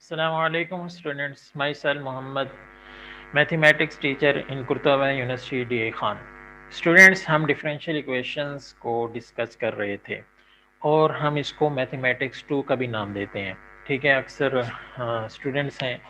Assalamualaikum students, myself Mohammed, mathematics teacher in Qurtuba university D Khan. Students, हम differential equations को discuss कर रहे थे और हम इसको मैथमेटिक्स 2 का भी नाम देते हैं। ठीक है, अक्सर स्टूडेंट्स हैं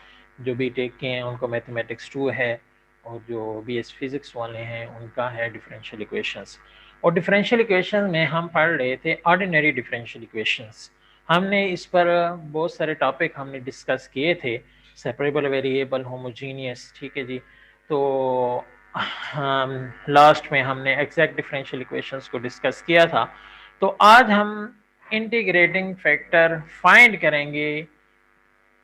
जो बीटेक के हैं उनको मैथमेटिक्स 2 है, और जो बीएस फिज़िक्स वाले हैं उनका है डिफरेंशियल इक्वेशंस। और डिफरेंशियल इक्वेशन में हम पढ़ रहे थे ऑर्डिनरी डिफरेंशियल इक्वेशंस। हमने इस पर बहुत सारे टॉपिक हमने डिस्कस किए थे, सेपरेबल, वेरिएबल, होमोजीनियस। ठीक है जी। तो लास्ट में हमने एग्जैक्ट डिफरेंशियल इक्वेशंस को डिस्कस किया था। तो आज हम इंटीग्रेटिंग फैक्टर फाइंड करेंगे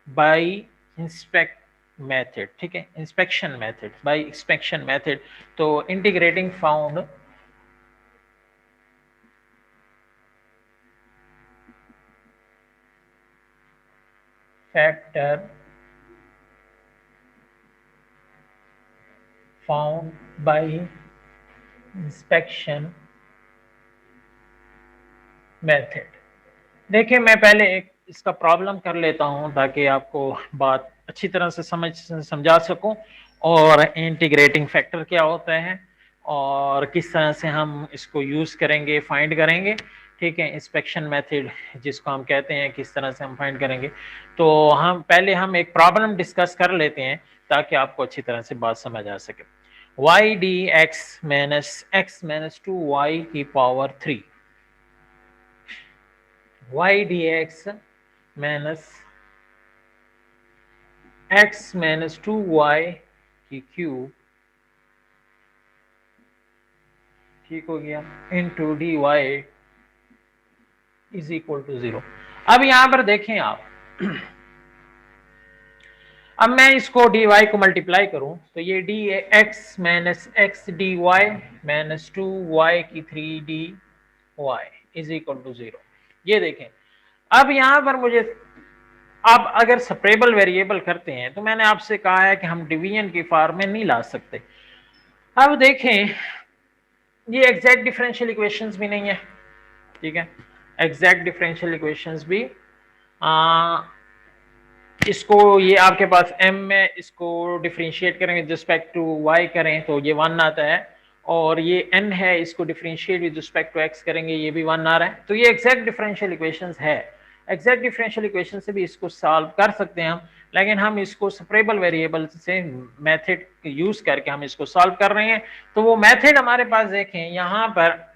बाय इंस्पेक्ट मेथड। ठीक है, inspection method, by inspection method. तो integrating found factor found by inspection method. देखिए, मैं पहले एक इसका प्रॉब्लम कर लेता हूं ताकि आपको बात अच्छी तरह से समझा सकूं, और इंटीग्रेटिंग फैक्टर क्या होता है और किस तरह से हम इसको यूज करेंगे, फाइंड करेंगे। ठीक है, इंस्पेक्शन मेथड जिसको हम कहते हैं, किस तरह से हम फाइंड करेंगे। तो हम एक प्रॉब्लम डिस्कस कर लेते हैं ताकि आपको अच्छी तरह से बात समझ आ सके। y D x minus 2y की power 3, y dx minus x minus 2y की क्यूब, ठीक हो गया, into D Y is equal to 0। अब यहां पर देखें आप, अब मैं इसको डी वाई को मल्टीप्लाई करूं तो ये D x minus x D Y minus 2y की 3dy इज इक्वल टू 0। ये देखें। अब यहां पर मुझे, अब अगर सेपरेबल वेरिएबल करते हैं तो मैंने आपसे कहा है कि हम डिवीजन की फॉर्म में नहीं ला सकते। अब देखें, ये एग्जैक्ट डिफरेंशियल इक्वेशंस भी नहीं है। ठीक है, एग्जैक्ट डिफरेंशियल इक्वेशंस भी इसको, ये आपके पास m में इसको डिफरेंशिएट करेंगे विद रिस्पेक्ट टू y करें तो ये 1 आता है, और ये n है, इसको differentiate with respect to x करेंगे ये भी 1 आ रहा है। तो ये एग्जैक्ट डिफरेंशियल इक्वेशंस है। एग्जैक्ट डिफरेंशियल इक्वेशन से भी इसको सॉल्व कर सकते हैं हम, लेकिन हम इसको सेपरेबल वेरिएबल से मेथड यूज करके हम इसको सॉल्व कर रहे हैं। तो वो मेथड हमारे पास देखें यहाँ पर,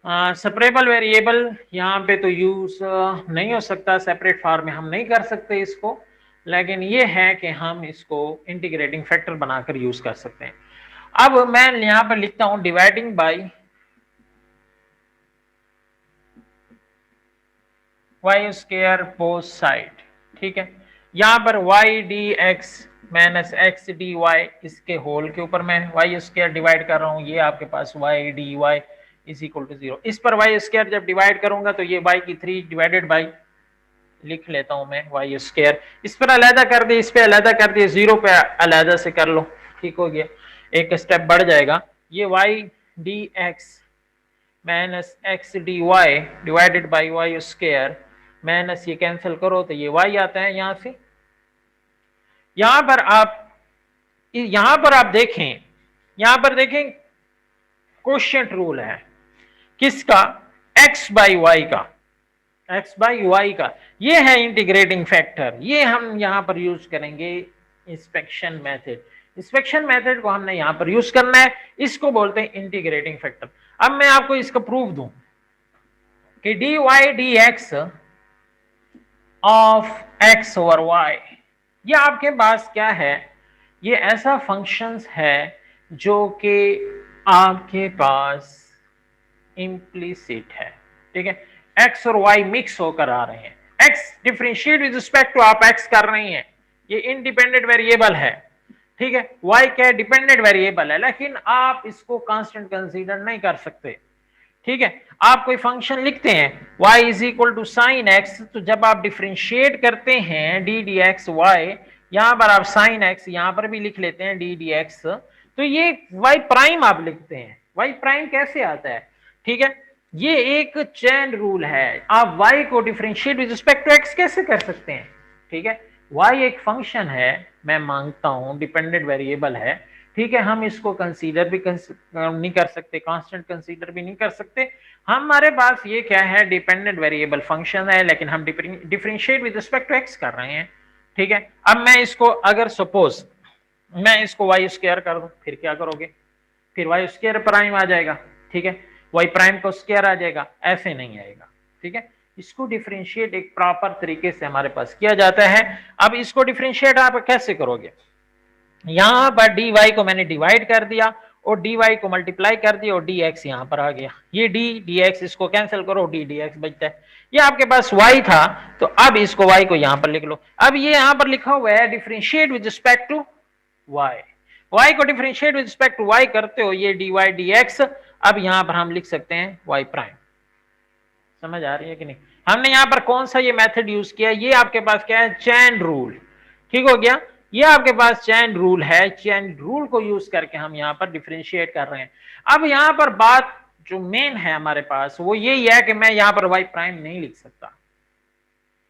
सेपरेबल वेरिएबल यहाँ पे तो यूज नहीं हो सकता, सेपरेट फॉर्म में हम नहीं कर सकते इसको, लेकिन ये है कि हम इसको इंटीग्रेटिंग फैक्टर बनाकर यूज कर सकते हैं। अब मैं यहाँ पर लिखता हूं dividing by Y square both side. ठीक है, यहाँ पर Y D x minus x D Y, इसके होल के ऊपर मैं वाई स्क्वायर डिवाइड कर रहा हूँ, ये आपके पास Y D Y is equal to 0। इस पर वाई स्क्वायर जब डिवाइड करूंगा तो ये वाई की 3 डिवाइडेड बाई, लिख लेता हूं मैं वाई स्क्वायर, इस पर अलहदा कर दिए, इस पे अलहदा कर दिए, 0 पे अलहदा से कर लो। ठीक हो गया, एक स्टेप बढ़ जाएगा। ये Y D x minus x D Y divided by Y square, minus ये कैंसिल करो तो ये वाई आता है यहां से। यहां पर आप देखें, यहां पर देखें क्वोशिएंट रूल है किसका, एक्स बाई वाई का, एक्स बाई वाई का। ये है इंटीग्रेटिंग फैक्टर, ये हम यहां पर यूज करेंगे इंस्पेक्शन मेथड। इंस्पेक्शन मेथड को हमने यहां पर यूज करना है, इसको बोलते हैं इंटीग्रेटिंग फैक्टर। अब मैं आपको इसका प्रूफ दूं कि D Y D x of x over Y, ये आपके पास क्या है, ये ऐसा फंक्शंस है जो कि आपके पास इम्प्लीसिट है। ठीक है, एक्स और वाई मिक्स होकर आ रहे हैं, X differentiate with respect to आप एक्स कर रही हैं, ये इंडिपेंडेंट वेरिएबल है। ठीक है, वाई क्या डिपेंडेंट वेरिएबल है, लेकिन आप इसको कांस्टेंट कंसीडर नहीं कर सकते। ठीक है, आप कोई फंक्शन लिखते हैं y is equal to sine X, तो जब आप डिफरेंशिएट करते हैं डी डी एक्स वाई, यहां पर आप साइन एक्स यहां पर भी लिख लेते हैं डी डी एक्स, तो ये y प्राइम आप लिखते हैं। y प्राइम कैसे आता है, ठीक है, ये एक चेन रूल है। आप y को differentiate with respect to x कैसे कर सकते हैं? ठीक है, y एक फंक्शन है, मैं मांगता हूं डिपेंडेंट वेरिएबल है, ठीक है, हम इसको कंसीडर भी नहीं कर सकते, कांस्टेंट कंसीडर भी नहीं कर सकते। हमारे पास ये क्या है, डिपेंडेंट वेरिएबल फंक्शन है, लेकिन हम differentiate with respect to x कर रहे हैं। ठीक है, अब मैं इसको अगर सपोज मैं इसको वाई स्क्वायर कर दूं, फिर क्या करोगे? फिर वाई स्क्वायर प्राइम आ जाएगा। ठीक है, वाई प्राइम को स्क्वायर आ जाएगा, ऐसे नहीं आएगा। ठीक है, इसको डिफरेंशिएट एक प्रॉपर तरीके से हमारे पास किया जाता है। अब इसको डिफरेंशिएट आप कैसे करोगे? यहां पर dy को मैंने डिवाइड कर दिया और dy को मल्टीप्लाई कर दिया और dx यहां पर आ गया। ये d dx इसको कैंसिल करो, d dx बचता है। ये आपके पास y था, तो अब इसको y को यहां पर लिख लो। अब ये यहां पर लिखा हुआ है differentiate with respect to y, y को differentiate with respect to y करते हो, ये dy dx। अब यहां पर हम लिख सकते हैं y प्राइम। समझ आ रही है कि नहीं? हमने यहां पर कौन सा ये मेथड यूज किया? ये आपके पास क्या है, चेन रूल। ठीक हो गया, ये आपके पास चेन रूल है। चेन रूल को यूज करके हम यहां पर डिफरेंशिएट कर रहे हैं। अब यहां पर बात जो मेन है हमारे पास वो यही है कि मैं यहां पर y प्राइम नहीं लिख सकता।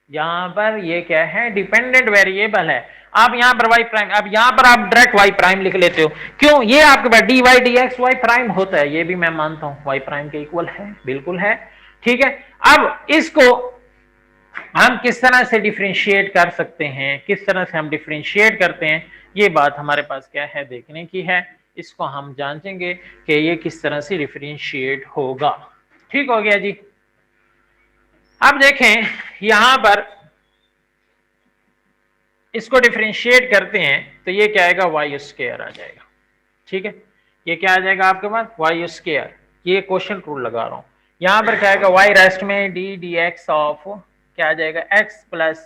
यहां पर ये क्या है, डिपेंडेंट वेरिएबल है। आप यहां पर y प्राइम, अब यहां पर आप डायरेक्ट y प्राइम लिख लेते हो। क्यों? ये आपके पास dy dx y प्राइम होता है, ये भी मैं मानता हूं y प्राइम के इक्वल है, बिल्कुल है। ठीक है, अब इसको हम किस तरह से डिफरेंशिएट कर सकते हैं, किस तरह से हम डिफरेंशिएट करते हैं, ये बात हमारे पास क्या है, देखने की है। इसको हम जांचेंगे कि ये किस तरह से डिफरेंशिएट होगा। ठीक हो गया जी। अब देखें यहां पर इसको डिफरेंशिएट करते हैं तो ये क्या आएगा, वाई स्क्वायर आ जाएगा। ठीक है, ये क्या आ जाएगा आपके पास, वाई स्क्वायर। ये क्वेश्चन रूल लगा रहा हूं। यहां पर क्या आएगा, वाई रेस्ट में डी डी एक्स ऑफ क्या आ जाएगा, एक्स प्लस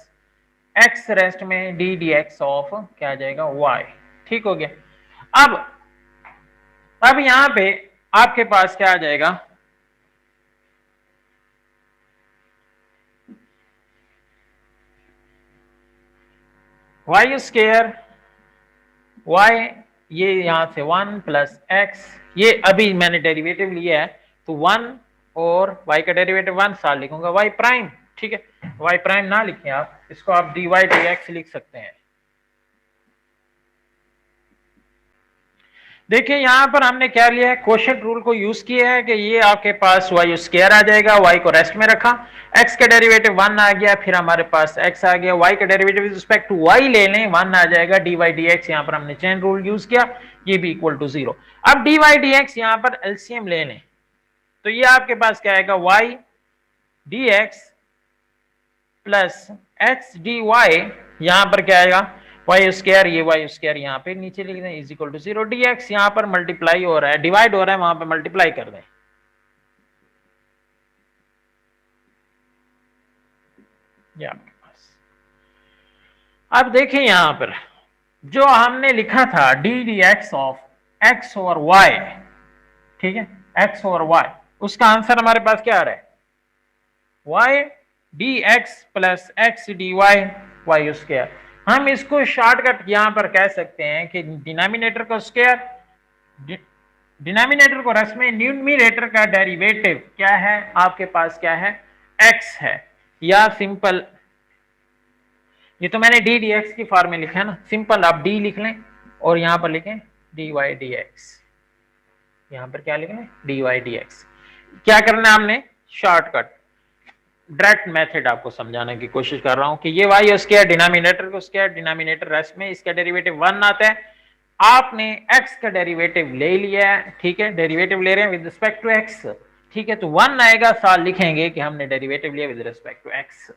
एक्स रेस्ट में डी डी एक्स ऑफ क्या आ जाएगा, वाई। ठीक हो गया। अब यहां पे आपके पास क्या आ जाएगा, वाई स्क्वायर वाई, ये यहां से 1 प्लस एक्स, ये अभी मैंने डेरिवेटिव लिया है तो 1 और y का डेरिवेटिव 1 साथ लिखूंगा y प्राइम। ठीक है, y प्राइम ना लिखें आप, इसको आप dy dx लिख सकते हैं। देखिए यहां पर हमने क्या लिया है, क्वोशिएंट रूल को यूज किया है कि ये आपके पास y स्क्वायर आ जाएगा, y को रेस्ट में रखा, x का डेरिवेटिव 1 आ गया, फिर हमारे पास x आ गया, y का derivative with respect to y ले लें, 1 आ जाएगा, dy dx यहां पर हमने चेन रूल यूज किया, ये भी इक्वल टू 0। अब dy dx यहां पर एलसीएम ले लें तो ये आपके पास क्या आएगा, y dx plus x dy, यहां पर क्या आएगा, वाई स्क्वायर, ये वाई स्क्वायर यहाँ पे नीचे लिख दें, इज इक्वल टू 0। dx यहाँ पर मल्टीप्लाई हो रहा है, डिवाइड हो रहा है, वहां पे मल्टीप्लाई कर दें। ये आपके पास, अब देखें यहां पर जो हमने लिखा था d d x of x over y, ठीक है, एक्स ओवर वाई, उसका आंसर हमारे पास क्या आ रहा है, y D x plus x D y y square. हम इसको शॉर्टकट यहां पर कह सकते हैं कि डिनोमिनेटर को स्क्वायर, डिनोमिनेटर को रेस्ट में, न्यूमरेटर का डेरिवेटिव क्या है आपके पास, क्या है, x है, या सिंपल, ये तो मैंने डी डी एक्स की फॉर्म में लिखा है ना, सिंपल आप d लिख लें और यहां पर लिखें डी वाई डी एक्स, यहां पर क्या लिखें, डी वाई डी एक्स। क्या करना है हमने, शॉर्टकट डायरेक्ट मेथड आपको समझाने की कोशिश कर रहा हूं कि ये वाई स्क्वायर डिनोमिनेटर को स्क्वायर, डिनोमिनेटर रेस्ट में, इसका डेरिवेटिव 1 आता है, आपने x का डेरिवेटिव ले लिया है, ठीक है, डेरिवेटिव ले रहे हैं विद रिस्पेक्ट टू x, ठीक है, तो 1 आएगा, साथ लिखेंगे कि हमने डेरिवेटिव लिया विद रिस्पेक्ट टू x।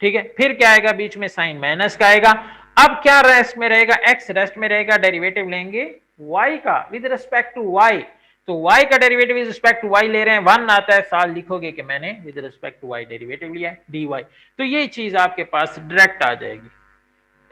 ठीक है, फिर क्या आएगा, बीच में साइन माइनस का आएगा। अब क्या रेस्ट में रहेगा, x रेस्ट में रहेगा, डेरिवेटिव लेंगे y का विद रिस्पेक्ट टू y, तो y का derivative with respect to y ले रहे हैं, 1 आता है, साल लिखोगे कि मैंने with respect to y derivative लिया है dy, तो ये चीज आपके पास डायरेक्ट आ जाएगी।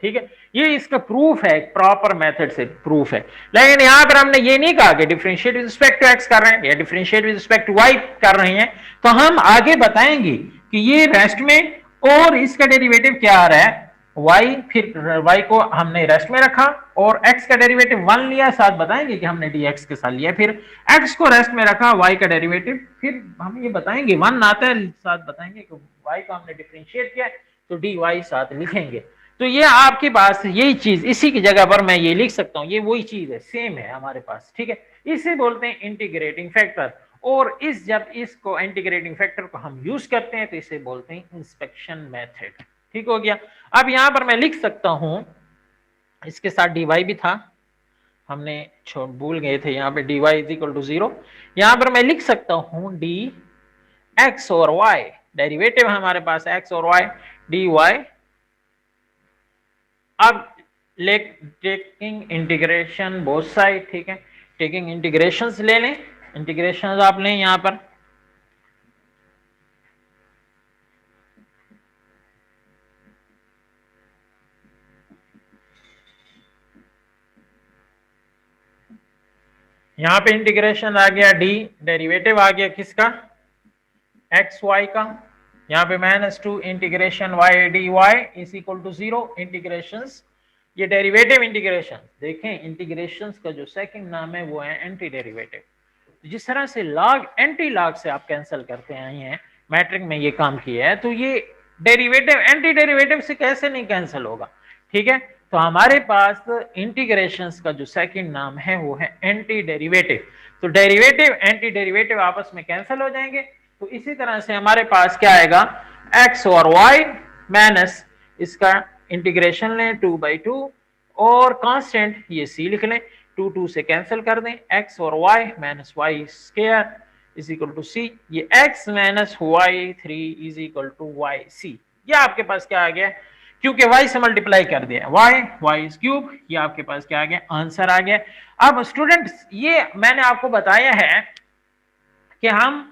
ठीक है, ये इसका प्रूफ है, प्रॉपर मेथड से प्रूफ है। लेकिन यहां पर हमने ये नहीं कहा कि differentiate with respect to x कर रहे हैं या differentiate with respect to y कर रहे हैं, तो हम आगे बताएंगे कि ये रेस्ट में और इसका डेरिवेटिव क्या आ रहा है, y, फिर y को हमने रेस्ट में रखा और x का डेरिवेटिव 1 लिया, साथ बताएंगे कि हमने dx के साथ लिया, फिर x को रेस्ट में रखा, y का डेरिवेटिव, फिर हम ये बताएंगे 1 आता है, साथ बताएंगे कि y को हमने डिफरेंशिएट किया तो dy साथ लिखेंगे। तो ये आपके पास यही चीज, इसी की जगह पर मैं ये लिख सकता हूँ, ये वही चीज है, सेम है हमारे पास, ठीक है। इसे बोलते हैं इंटीग्रेटिंग फैक्टर, और जब इसको इंटीग्रेटिंग फैक्टर को हम यूज करते हैं तो इसे बोलते हैं इंस्पेक्शन मेथड। ठीक हो गया। अब यहां पर मैं लिख सकता हूं, इसके साथ dy भी था, हमने भूल गए थे, यहाँ पे dy इज इक्वल टू 0, यहां पर मैं लिख सकता हूं डी एक्स और y, डेरिवेटिव है हमारे पास x और y, dy। अब टेकिंग इंटीग्रेशन बोथ साइड, ठीक है, टेकिंग इंटीग्रेशंस ले लें, इंटीग्रेशंस आप लें यहां पर, यहां पे इंटीग्रेशन आ गया डी, डेरिवेटिव आ गया किसका, एक्स वाई का, यहाँ पे -2 integration y D Y is equal to 0 integrations, ये डेरिवेटिव इंटीग्रेशन, देखें इंटीग्रेशंस का जो सेकंड नाम है वो है एंटी डेरिवेटिव। जिस तरह से लॉग एंटी लॉग से आप कैंसिल करते आए हैं, मैट्रिक में ये काम किया है, तो ये डेरिवेटिव एंटी डेरिवेटिव से कैसे नहीं कैंसिल होगा, ठीक है। तो हमारे पास इंटीग्रेशंस का जो सेकंड नाम है वो है एंटी डेरिवेटिव, तो डेरिवेटिव एंटी डेरिवेटिव आपस में कैंसिल हो जाएंगे। तो इसी तरह से हमारे पास क्या आएगा, x और y माइनस इसका इंटीग्रेशन लें 2/2 और कांस्टेंट ये c लिख लें, 2 से कैंसिल कर दें, x और y minus y square is equal to c, ये x minus y 3 is equal to y c, ये आपके पास क्या आ गया, क्योंकि y से मल्टीप्लाई कर दिया y इज क्यूब, ये आपके पास क्या आ गया, आंसर आ गया। अब स्टूडेंट्स ये मैंने आपको बताया है कि हम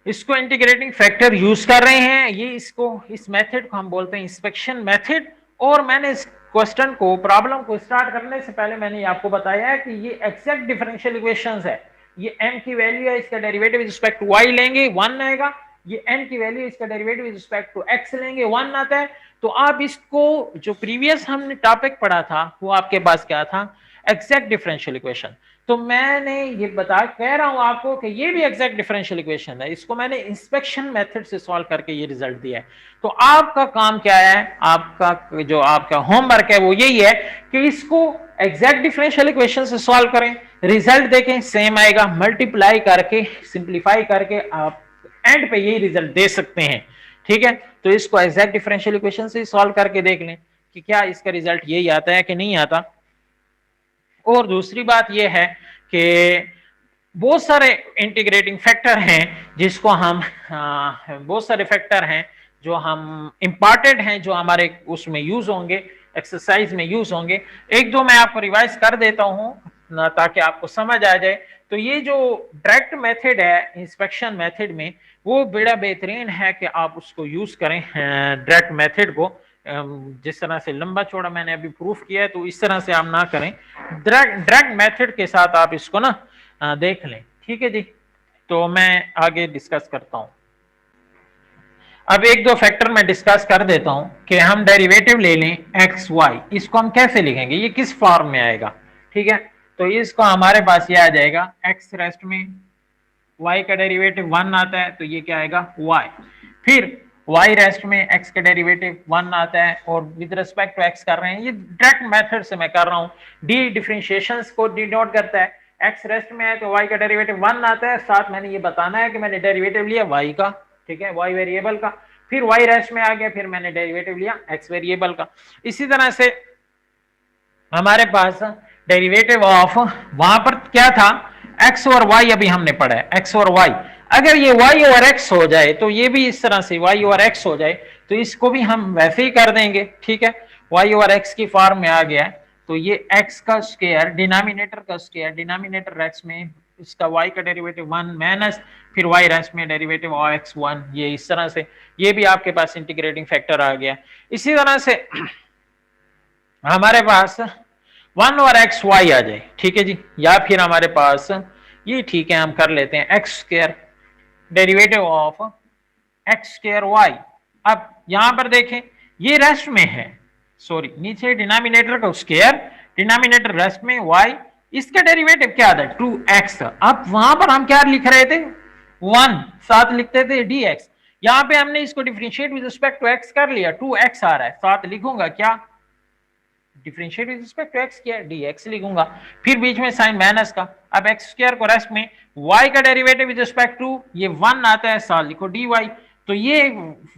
इसको इंटीग्रेटिंग फैक्टर यूज कर रहे हैं, ये इस मेथड को हम बोलते हैं इंस्पेक्शन मेथड। और मैंने इस क्वेश्चन को, प्रॉब्लम को स्टार्ट करने से पहले मैंने आपको बताया है कि ये एग्जैक्ट डिफरेंशियल इक्वेशंस है, ये m की वैल्यू है, इसका derivative with respect to y लेंगे 1 आएगा, ये n की वैल्यू, इसका derivative with respect to x लेंगे 1 आता है। तो आप इसको, जो प्रीवियस हमने टॉपिक पढ़ा था वो आपके पास क्या था, एग्जैक्ट डिफरेंशियल इक्वेशन। तो मैंने ये कह रहा हूं आपको कि ये भी एग्जैक्ट डिफरेंशियल इक्वेशन है, इसको मैंने इंस्पेक्शन मेथड से सॉल्व करके ये रिजल्ट दिया है। तो आपका काम क्या है, आपका जो आपका होमवर्क है वो यही है कि इसको एग्जैक्ट डिफरेंशियल इक्वेशन से सॉल्व करें, रिजल्ट देखें सेम आएगा, मल्टीप्लाई करके सिंप्लीफाई करके आप एंड पे यही रिजल्ट दे सकते हैं, ठीक है। तो इसको एग्जैक्ट डिफरेंशियल इक्वेशन से सॉल्व करके देख लें कि क्या इसका रिजल्ट यही आता है कि नहीं आता। और दूसरी बात यह है कि बहुत सारे इंटीग्रेटिंग फैक्टर हैं जिसको हम बहुत सारे फैक्टर हैं जो हम इंपॉर्टेंट हैं, जो हमारे उसमें यूज होंगे, एक्सरसाइज में यूज होंगे। एक दो मैं आपको रिवाइज कर देता हूं ताकि आपको समझ आ जाए। तो ये जो डायरेक्ट मेथड है इंस्पेक्शन मेथड में, वो बड़ा बेहतरीन है कि आप उसको यूज करें डायरेक्ट मेथड को। जिस तरह से लंबा चौड़ा मैंने अभी प्रूफ किया है, तो इस तरह से आप ना करें, डायरेक्ट मेथड के साथ आप इसको ना देख लें, ठीक है जी। तो मैं आगे डिस्कस करता हूं। अब एक दो फैक्टर मैं डिस्कस कर देता हूं कि हम डेरिवेटिव ले लें एक्स वाई, इसको हम कैसे लिखेंगे, ये किस फॉर्म में आएगा, ठीक है। तो इसको हमारे पास ये आ जाएगा एक्स रेस्ट में y का डेरिवेटिव 1 आता है, तो ये क्या आएगा y, फिर y रेस्ट में x का डेरिवेटिव 1 आता है, और विद रिस्पेक्ट टू x कर रहे हैं, ये डायरेक्ट मेथड से मैं कर रहा हूं, d डिफरेंशिएशंस को डिनोट करता है, x रेस्ट में है तो y का डेरिवेटिव 1 आता है, साथ मैंने ये बताना है कि मैंने डेरिवेटिव लिया y का, ठीक है, y वेरिएबल का, फिर y रेस्ट में आ गया, फिर मैंने डेरिवेटिव लिया x वेरिएबल का। इसी तरह से हमारे पास डेरिवेटिव ऑफ, वहां पर क्या था, x और y अभी हमने पढ़ा है, x और y, अगर ये y और x हो जाए तो ये भी इस तरह से y और x हो जाए, तो इसको भी हम वैसे ही कर देंगे, ठीक है, y और x की फॉर्म में आ गया है, तो ये x का स्क्वायर डिनोमिनेटर का स्क्वायर, डिनोमिनेटर x में इसका y का डेरिवेटिव 1 माइनस फिर y रेस्ट में डेरिवेटिव ऑफ x 1, ये इस तरह से, ये भी आपके पास इंटीग्रेटिंग फैक्टर आ गया। इसी तरह से हमारे पास 1 और एक्स वाई आ जाए, ठीक है जी, या फिर हमारे पास ये, ठीक है, हम कर लेते हैं x square derivative of x square y. अब यहां पर देखें ये रेस्ट में है, सॉरी नीचे डिनोमिनेटर का स्क्वायर, डिनोमिनेटर रेस्ट में y, इसका डेरिवेटिव क्या आता है 2x। अब वहां पर हम क्या लिख रहे थे 1, साथ लिखते थे dx, यहां पे हमने इसको differentiate with respect to x कर लिया, 2x आ रहा है, साथ लिखूंगा क्या differentiate with respect to x किया dx लिखूंगा, फिर बीच में साइन माइनस का। अब x स्क्वायर को रेस्ट में y का डेरिवेटिव विद रिस्पेक्ट टू ये 1 आता है, साथ लिखो dy। तो ये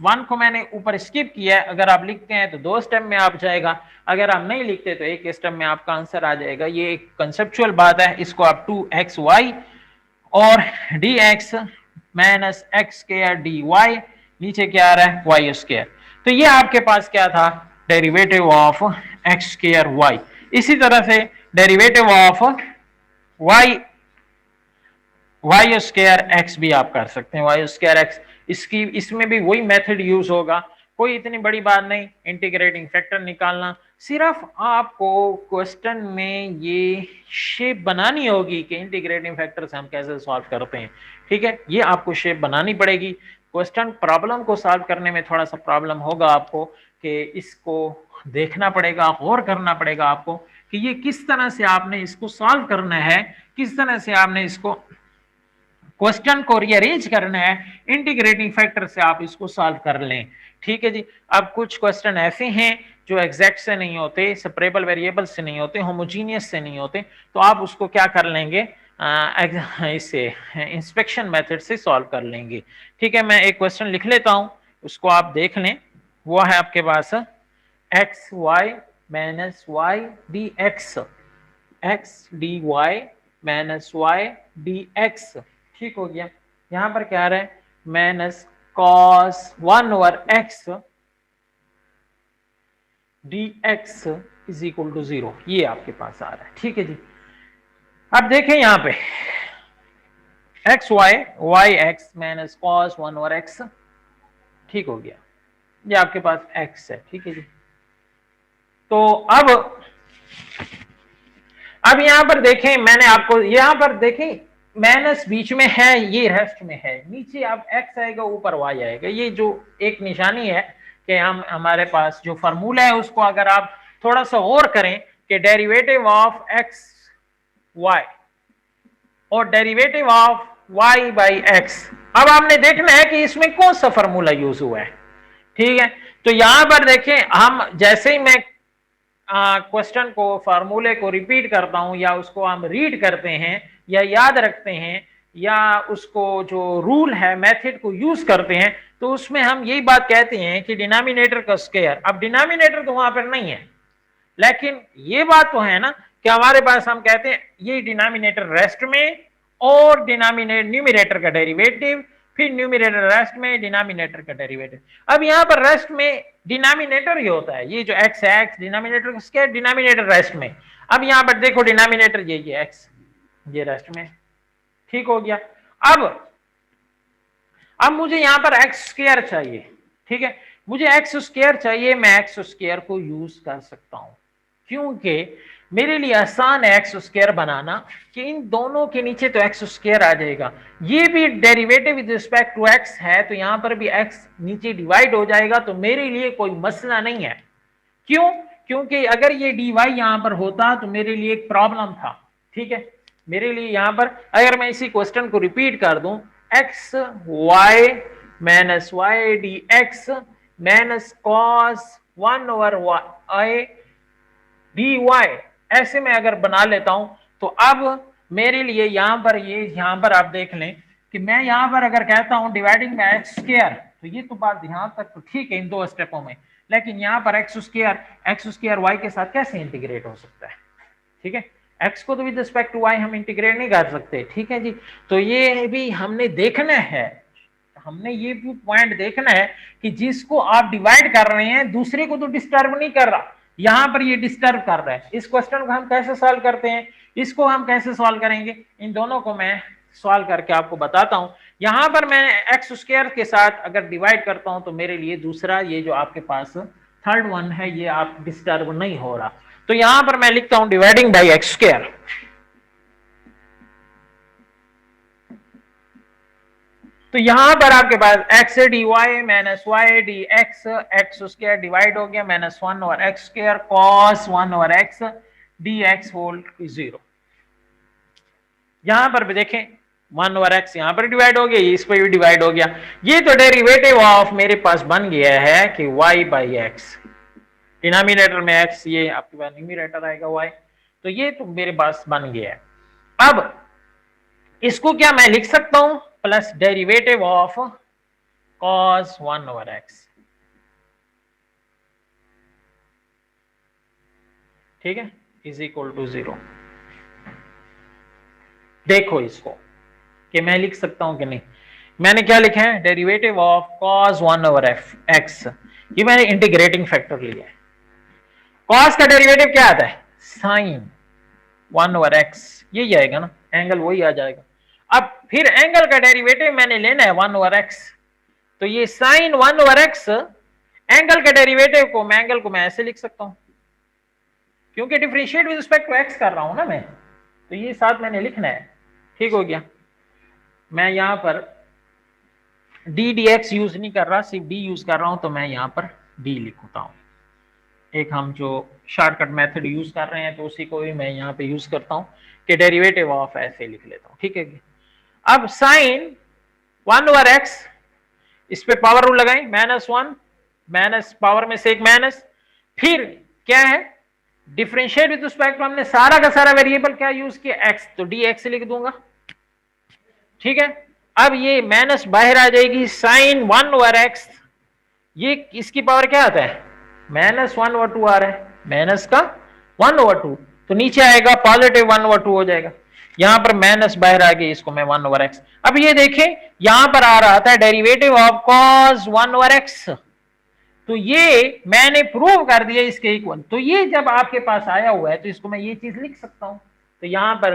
1 को मैंने ऊपर स्किप किया है, अगर आप लिखते हैं तो 2 स्टेप में आप जाएगा, अगर आप नहीं लिखते तो एक स्टेप में आपका आंसर आ जाएगा। ये एक कंसेप्चुअल बात है, इसको आप 2xy और dx minus x square dy, नीचे क्या आ रहा है y स्क्वायर। तो ये आपके पास क्या था derivative of x square y। इसी तरह से derivative of y square x भी आप कर सकते हैं, y स्क्वायर x, इसमें भी वही मेथड यूज होगा, कोई इतनी बड़ी बात नहीं इंटीग्रेटिंग फैक्टर निकालना, सिर्फ आपको क्वेश्चन में ये शेप बनानी होगी कि इंटीग्रेटिंग फैक्टर से हम कैसे सॉल्व करते हैं। ठीक है, ये आपको शेप बनानी पड़ेगी। क्वेश्चन प्रॉब्लम को सॉल्व करने में थोड़ा सा प्रॉब्लम होगा आपको, कि इसको देखना पड़ेगा, गौर करना पड़ेगा आपको कि ये किस तरह से आपने इसको सॉल्व करना है, किस तरह से आपने इसको क्वेश्चन को रीअरेंज करना है, इंटीग्रेटिंग फैक्टर से आप इसको सॉल्व कर लें। ठीक है जी। अब कुछ क्वेश्चन ऐसे हैं जो एग्जैक्ट से नहीं होते, सेपरेबल वेरिएबल से नहीं होते, होमोजीनियस से नहीं होते, तो आप उसको क्या कर लेंगे इससे इंस्पेक्शन मेथड से सॉल्व कर लेंगे। ठीक है, मैं एक क्वेश्चन लिख लेता हूं, उसको आप देख लें। वो है आपके पास X Y minus Y D X, X D Y minus Y D X. ठीक हो गया। यहां पर क्या आ रहा है minus cos 1 over X D X is equal to 0, ये आपके पास आ रहा है। ठीक है जी। अब देखें यहां पे x y y x minus cos 1 over x, ठीक हो गया, ये आपके पास एक्स है। ठीक है जी। तो अब यहां पर देखें, मैंने आपको यहां पर देखें माइनस बीच में है, ये रेस्ट में है, नीचे अब एक्स आएगा ऊपर वाई आएगा, ये जो एक निशानी है कि हम हमारे पास जो फार्मूला है उसको अगर आप थोड़ा सा और करें कि डेरिवेटिव ऑफ एक्स वाई और derivative of y by x, अब आपने देखना है कि इसमें कौन सा फार्मूला यूज हुआ है। ठीक है, तो यहां पर देखें, हम जैसे ही मैं क्वेश्चन को फार्मूले को रिपीट करता हूं या उसको हम रीड करते हैं या याद रखते हैं या उसको जो रूल है मेथड को यूज करते हैं, तो उसमें हम यही बात कहते हैं कि डिनोमिनेटर का स्क्वायर। अब डिनोमिनेटर तो वहां पर नहीं है, लेकिन ये बात तो है ना कि हमारे पास हम कहते हैं ये डिनोमिनेटर रेस्ट में और न्यूमरेटर का डेरिवेटिव, फिर न्यूमरेटर रेस्ट में डिनोमिनेटर का डेरिवेटिव। अब यहां पर रेस्ट में डिनोमिनेटर ही होता है, ये जो एक्स है एक्स डिनोमिनेटर किसके डिनोमिनेटर रेस्ट में। अब यहां पर देखो डिनोमिनेटर ये एक्स, ये रेस्ट में। ठीक हो गया। अब मुझे यहां पर एक्स स्क्वायर चाहिए। ठीक है, मुझे एक्स स्क्वायर चाहिए, मैं एक्स स्क्वायर को यूज कर सकता हूं क्योंकि मेरे लिए आसान है एक्स स्क्वायर बनाना कि इन दोनों के नीचे तो एक्स स्क्वायर आ जाएगा, ये भी derivative with respect to x है तो यहां पर भी एक्स नीचे डिवाइड हो जाएगा, तो मेरे लिए कोई मसला नहीं है। क्यों? क्योंकि अगर ये डी वाई यहां पर होता तो मेरे लिए एक प्रॉब्लम था। ठीक है, मेरे लिए यहां पर अगर मैं इसी क्वेश्चन को रिपीट कर दूं, x Y minus Y D x minus cos 1 over y D y, ऐसे में अगर बना लेता हूं तो अब मेरे लिए यहां पर आप देख लें कि मैं यहां पर अगर कहता हूं डिवाइडिंग बाय एक्स स्क्वायर, तो ये तो बात यहां तक तो ठीक है इन दो स्टेपों में, लेकिन यहां पर एक्स स्क्वायर वाई के साथ कैसे इंटीग्रेट हो सकता है। ठीक है, एक्स को तो विद रिस्पेक्ट टू वाई हम इंटीग्रेट नहीं कर सकते। ठीक है जी, तो ये भी हमने देखना है, हमने ये भी पॉइंट देखना है कि जिसको आप डिवाइड कर रहे हैं दूसरे को तो डिस्टर्ब नहीं कर रहा, यहां पर ये डिस्टर्ब कर रहा है। इस क्वेश्चन को हम कैसे सॉल्व करते हैं, इसको हम कैसे सॉल्व करेंगे, इन दोनों को मैं सॉल्व करके आपको बताता हूं। यहां पर मैं एक्स स्क्वायर के साथ अगर डिवाइड करता हूं तो मेरे लिए दूसरा ये जो आपके पास थर्ड वन है ये आप डिस्टर्ब नहीं हो रहा, तो यहां पर मैं लिखता हूं डिवाइडिंग बाई एक्स स्क्वायर। तो यहां पर आपके पास X D Y minus Y D X, X square divide हो गया minus 1 over X square cos 1 over X D X whole 0। यहां पर भी देखें 1 ओवर एक्स यहां पर डिवाइड हो गया, इस पर भी डिवाइड हो गया। ये तो डेरिवेटिव ऑफ मेरे पास बन गया है कि y बाई एक्स, डिनोमिनेटर में x, ये आपके पास न्यूमरेटर आएगा y, तो ये तो मेरे पास बन गया है। अब इसको क्या मैं लिख सकता हूं, plus derivative of cos 1 over x, ठीक है, इज इक्वल टू 0। देखो इसको कि मैं लिख सकता हूं कि नहीं। मैंने क्या लिखा है, derivative of cos 1 over x, ये मैंने इंटीग्रेटिंग फैक्टर लिया है। cos का डेरिवेटिव क्या आता है, sin 1 ओवर x, यही आएगा ना, एंगल वही आ जाएगा। अब फिर एंगल का डेरिवेटिव मैंने लेना है 1 ओवर x, तो ये sin 1 ओवर x, एंगल के डेरिवेटिव को मैं एंगल को मैं ऐसे लिख सकता हूं, क्योंकि differentiate with respect to x कर रहा हूं ना मैं, तो ये साथ मैंने लिखना है। ठीक हो गया, मैं यहां पर डी डी एक्स यूज नहीं कर रहा, सिर्फ डी यूज कर रहा हूं, तो मैं यहां पर डी लिखता हूं। एक हम जो शॉर्टकट मेथड यूज कर रहे हैं तो उसी को भी मैं यहां पे यूज करता हूं कि डेरिवेटिव ऑफ ऐसे लिख लेता हूं। ठीक है, अब साइन 1 ओवर एक्स, इस पे पावर रूल लगाएं, -1 माइनस पावर में से एक माइनस, फिर क्या है डिफरेंशिएट विद रिस्पेक्ट टू, हमने सारा का सारा वेरिएबल क्या यूज किया, एक्स, तो डी एक्स लिख दूंगा। ठीक है, अब ये माइनस बाहर आ जाएगी, साइन 1 ओवर एक्स, ये इसकी पावर क्या आता है, -1 ओवर 2 आ रहा है, माइनस का 1 ओवर 2, तो नीचे आएगा पॉजिटिव 1 ओवर 2 हो जाएगा। यहां पर माइनस बाहर आ गई, इसको मैं 1 ओवर एक्स। अब ये देखें यहां पर आ रहा था derivative of cos 1 over x, तो ये मैंने प्रूव कर दिया इसके इक्वल। तो ये जब आपके पास आया हुआ है तो इसको मैं ये चीज लिख सकता हूं। तो यहां पर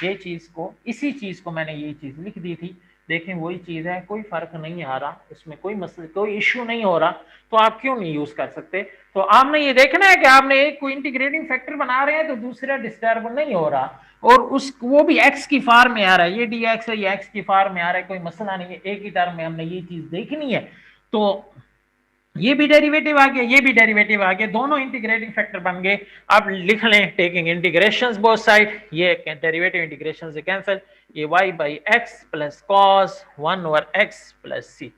ये चीज को, इसी चीज को मैंने ये चीज लिख दी थी। देखें वही चीज है, कोई फर्क नहीं आ रहा इसमें, कोई मसला, कोई इश्यू नहीं हो रहा, तो आप क्यों नहीं यूज कर सकते। तो आपने ये देखना है कि आपने एक को इंटीग्रेटिंग फैक्टर बना रहे हैं तो दूसरा डिस्टर्ब नहीं हो रहा, और उस वो भी एक्स की फॉर्म में आ रहा है, ये डी एक्स है, ये एक्स की फॉर्म में आ रहा है, कोई मसला नहीं है, एक ही टर्म में हमने ये चीज देखनी है। तो ये भी डेरिवेटिव आ गया, ये भी डेरिवेटिव आ गया, दोनों इंटीग्रेटिंग फैक्टर बन गए। अब लिख लें टेकिंग इंटीग्रेशंस बोथ साइड, ये डेरिवेटिव इंटीग्रेशन से कैंसिल, ये y by X plus cos 1 over x plus C,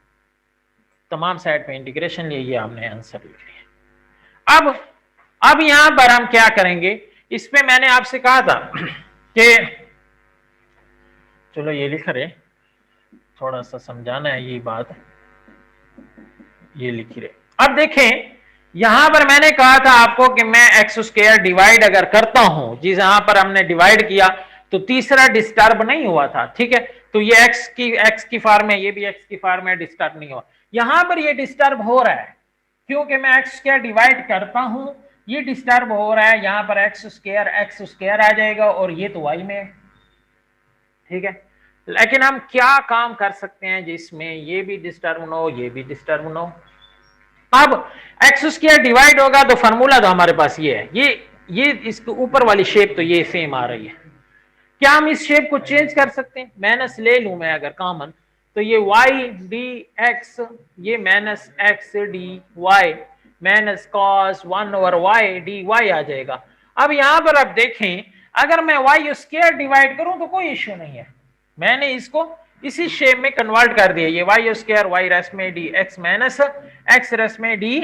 तमाम साइड पे इंटीग्रेशन लिए, ये हमने आंसर लिख लिया। अब यहां पर हम क्या करेंगे, इस पे मैंने आपसे कहा था कि चलो ये लिख रहे, थोड़ा सा समझाना है ये बात, ये लिखी रहे। अब देखें यहां पर मैंने कहा था आपको कि मैं एक्स स्क्वायर डिवाइड अगर करता हूं, जिस यहां पर हमने डिवाइड किया तो तीसरा डिस्टर्ब नहीं हुआ था। ठीक है, तो ये एक्स की फॉर्म है, ये भी एक्स की फॉर्म है, डिस्टर्ब नहीं हुआ। यहां पर ये डिस्टर्ब हो रहा है क्योंकि मैं एक्स स्क्वायर डिवाइड करता हूं, ये डिस्टर्ब हो रहा है, यहां पर एक्स स्क्वायर आ जाएगा और ये तो वाई में है। ठीक है, लेकिन हम क्या काम कर सकते हैं जिसमें ये भी डिस्टर्ब ना हो, ये भी डिस्टर्ब ना हो। अब एक्स स्क्वायर डिवाइड होगा तो फॉर्मूला तो हमारे पास ये है, ये इसके ऊपर वाली शेप तो ये सेम आ रही है। क्या हम इस शेप को चेंज कर सकते हैं, माइनस ले लूं मैं अगर कॉमन, तो ये y डी एक्स, ये minus x D Y minus cos 1 over y D Y आ जाएगा। अब यहां पर आप देखें अगर मैं y स्क्वायर डिवाइड करूं तो कोई इश्यू नहीं है, मैंने इसको इसी शेप में कन्वर्ट कर दिया, ये y स्क्वायर y रेस में डी एक्स माइनस एक्स रेस में डी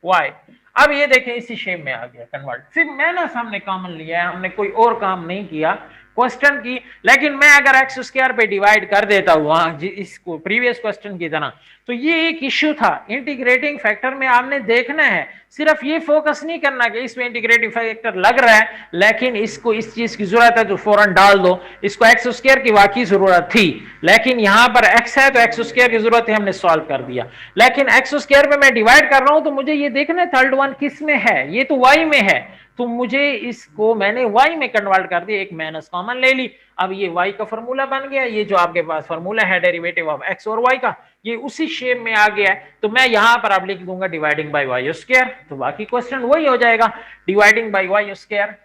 वाई। अब ये देखें इसी शेप में आ गया कन्वर्ट, सिर्फ माइनस हमने कॉमन लिया है, हमने कोई और काम नहीं किया क्वेश्चन की। लेकिन मैं अगर एक्स स्क्वायर पे डिवाइड कर देता हूँ इसको प्रीवियस क्वेश्चन की तरह, तो ये एक इश्यू था। इंटीग्रेटिंग फैक्टर में आपने देखना है, सिर्फ ये फोकस नहीं करना कि इसमें इंटीग्रेटिंग फैक्टर लग रहा है लेकिन इसको इस चीज की जरूरत है तो फौरन डाल दो। इसको एक्स स्क्वायर की वाकई जरूरत थी, लेकिन यहां पर एक्स है तो एक्स स्क्वायर की जरूरत है, हमने सॉल्व कर दिया। लेकिन एक्स स्क्वायर पे मैं डिवाइड कर रहा हूं तो मुझे ये देखना है थर्ड वन किस में है, ये तो वाई में है, तो मुझे इसको मैंने y में कन्वर्ट कर दिया, एक माइनस कॉमन ले ली। अब ये y का फॉर्मूला बन गया, ये जो आपके पास फॉर्मूला है डेरिवेटिव ऑफ x और y का, ये उसी शेप में आ गया है। तो मैं यहां पर अब लिख दूंगा डिवाइडिंग बाय y स्क्वायर, तो बाकी क्वेश्चन वही हो जाएगा, dividing by y square.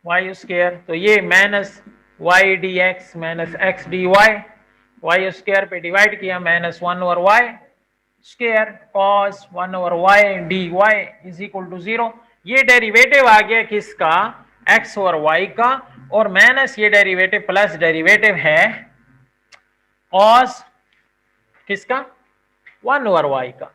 Y square, तो ये minus Y D x minus x D y, y square पे डिवाइड किया minus 1/y square cos 1/y d Y is equal to 0। ये डेरिवेटिव आ गया किसका, x और y का, और माइनस ये डेरिवेटिव प्लस डेरिवेटिव है कॉस किसका, 1/y का,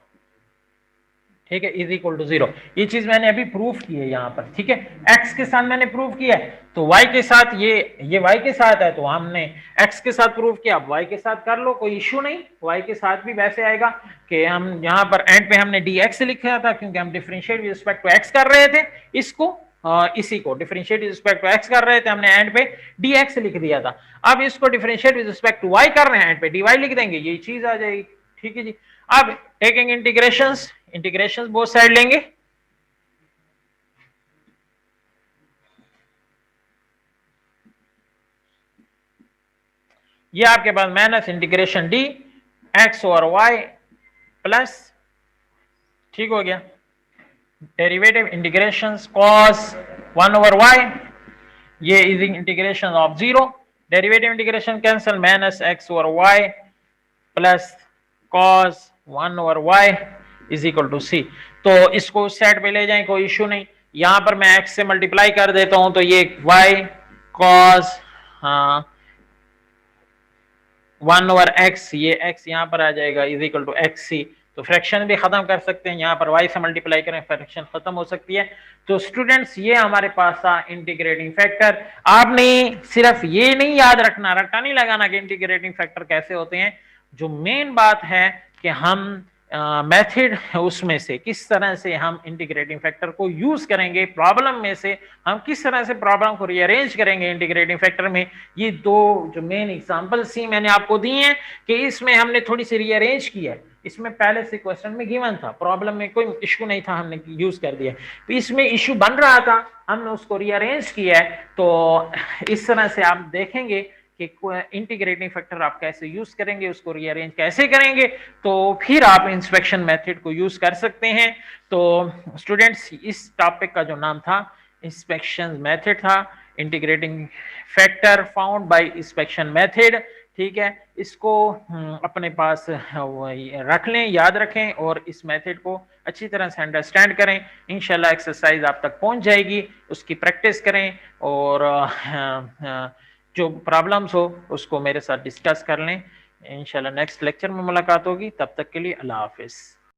ठीक है, इज इक्वल टू 0। ये चीज मैंने अभी प्रूफ की है यहाँ पर, ठीक है, x के साथ मैंने प्रूफ किया है, तो y के साथ ये y के साथ है तो हमने x के साथ प्रूफ किया, अब y के साथ कर लो, कोई इश्यू नहीं, y के साथ भी वैसे आएगा कि हम यहाँ पर एंड पे हमने dx लिखा था क्योंकि हम differentiate with respect to x कर रहे थे, इसको इसी को differentiate with respect to x कर रहे थे, हमने एंड पे dx लिख दिया था। अब इसको differentiate with respect to y कर रहे हैं, एंड पे dy लिख देंगे, ये चीज आ जाएगी, ठीक है जी। अब taking integrations, integrations both side लेंगे, ये आपके पास माइनस इंटीग्रेशन डी एक्स और वाई प्लस, ठीक हो गया, डेरिवेटिव इंटीग्रेशन कॉस 1/y, ये is integration of 0, derivative integration cancel, minus X और Y plus cos 1/y is equal to C. तो इसको सेट पे ले जाएं, कोई इश्यू नहीं, यहां पर मैं x से मल्टीप्लाई कर देता हूं तो ये y कॉस 1/x, ये x यहां पर आ जाएगा इज इक्वल टू xc। तो फ्रैक्शन भी खत्म कर सकते हैं, यहाँ पर y से मल्टीप्लाई करें फ्रैक्शन खत्म हो सकती है। तो स्टूडेंट्स ये हमारे पास था इंटीग्रेटिंग फैक्टर। आपने सिर्फ ये नहीं याद रखना, रट्टा नहीं लगाना कि इंटीग्रेटिंग फैक्टर कैसे होते हैं, जो मेन बात है कि हम मेथड उसमें से किस तरह से हम इंटीग्रेटिंग फैक्टर को यूज करेंगे, प्रॉब्लम में से हम किस तरह से प्रॉब्लम को रीअरेंज करेंगे इंटीग्रेटिंग फैक्टर में। ये दो जो मेन एग्जांपल्स ही मैंने आपको दी हैं कि इसमें हमने थोड़ी सी रीअरेंज किया है, इसमें पहले से क्वेश्चन में गिवन था, प्रॉब्लम में कोई इशू नहीं था, हमने यूज कर दिया, तो इसमें इशू बन रहा था, हमने उसको रीअरेंज किया है। तो इस तरह से आप देखेंगे कि इंटीग्रेटिंग फैक्टर आप कैसे यूज करेंगे, उसको रीअरेंज कैसे करेंगे, तो फिर आप इंस्पेक्शन मेथड को यूज कर सकते हैं। तो स्टूडेंट्स इस टॉपिक का जो नाम था इंस्पेक्शन मेथड था, integrating factor found by inspection method, ठीक है, इसको अपने पास रख लें, याद रखें और इस मेथड को अच्छी तरह से अंडरस्टैंड करें। इंशाल्लाह एक्सरसाइज आप तक पहुंच जाएगी, उसकी प्रैक्टिस करें और जो प्रॉब्लम्स हो उसको मेरे साथ डिस्कस कर लें। इंशाल्लाह नेक्स्ट लेक्चर में मुलाकात होगी, तब तक के लिए अल्लाह हाफिज।